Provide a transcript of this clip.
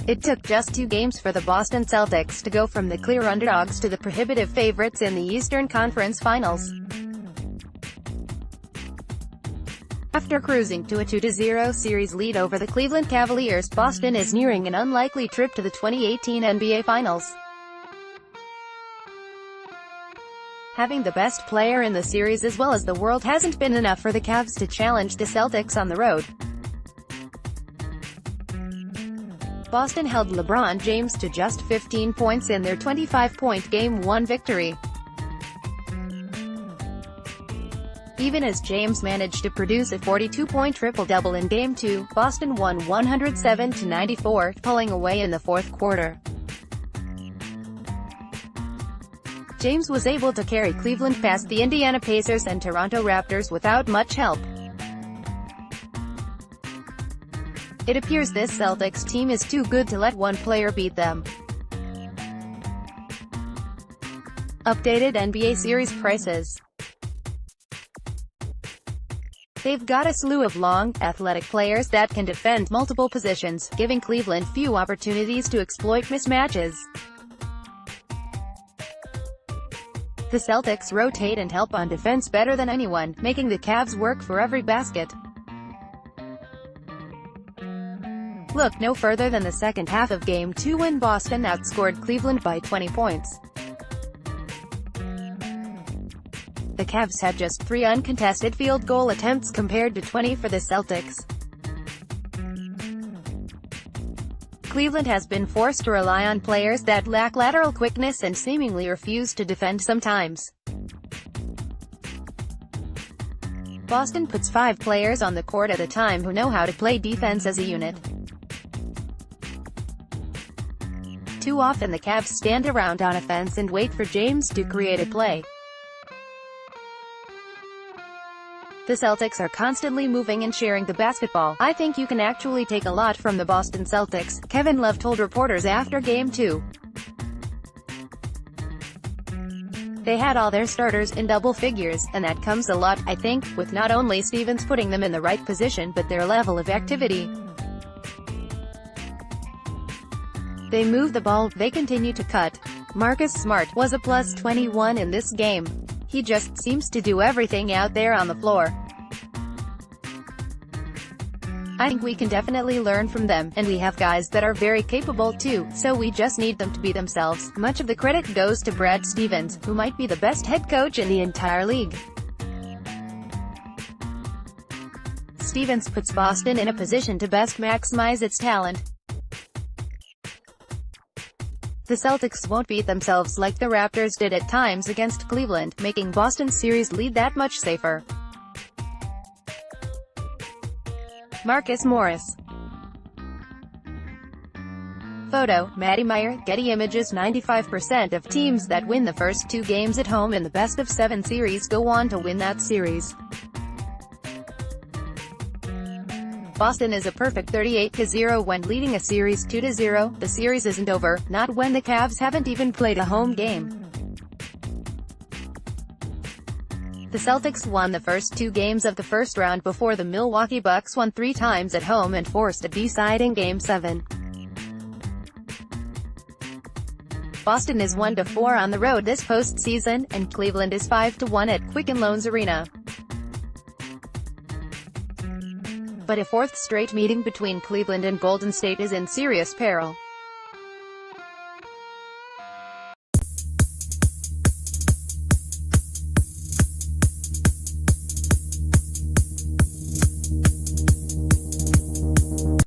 It took just 2 games for the Boston Celtics to go from the clear underdogs to the prohibitive favorites in the Eastern Conference Finals. After cruising to a 2-0 series lead over the Cleveland Cavaliers, Boston is nearing an unlikely trip to the 2018 NBA Finals. Having the best player in the series as well as the world hasn't been enough for the Cavs to challenge the Celtics on the road. Boston held LeBron James to just 15 points in their 25-point Game 1 victory. Even as James managed to produce a 42-point triple-double in Game 2, Boston won 107-94, pulling away in the fourth quarter. James was able to carry Cleveland past the Indiana Pacers and Toronto Raptors without much help. It appears this Celtics team is too good to let one player beat them. Updated NBA series prices. They've got a slew of long, athletic players that can defend multiple positions, giving Cleveland few opportunities to exploit mismatches. The Celtics rotate and help on defense better than anyone, making the Cavs work for every basket. Look no further than the second half of Game 2 when Boston outscored Cleveland by 20 points. The Cavs had just 3 uncontested field goal attempts compared to 20 for the Celtics. Cleveland has been forced to rely on players that lack lateral quickness and seemingly refuse to defend sometimes. Boston puts 5 players on the court at a time who know how to play defense as a unit. Too often the Cavs stand around on offense and wait for James to create a play. The Celtics are constantly moving and sharing the basketball. I think you can actually take a lot from the Boston Celtics, Kevin Love told reporters after Game 2. They had all their starters in double figures, and that comes a lot, I think, with not only Stevens putting them in the right position but their level of activity. They move the ball, they continue to cut. Marcus Smart was a plus 21 in this game. He just seems to do everything out there on the floor. I think we can definitely learn from them, and we have guys that are very capable too, so we just need them to be themselves. Much of the credit goes to Brad Stevens, who might be the best head coach in the entire league. Stevens puts Boston in a position to best maximize its talent. The Celtics won't beat themselves like the Raptors did at times against Cleveland, making Boston's series lead that much safer. Marcus Morris. Photo, Matty Meyer, Getty Images. 95% of teams that win the first 2 games at home in the best-of-7 series go on to win that series. Boston is a perfect 38-0 when leading a series 2-0. The series isn't over, not when the Cavs haven't even played a home game. The Celtics won the first 2 games of the first round before the Milwaukee Bucks won 3 times at home and forced a deciding Game 7. Boston is 1-4 on the road this postseason, and Cleveland is 5-1 at Quicken Loans Arena. But a 4th straight meeting between Cleveland and Golden State is in serious peril.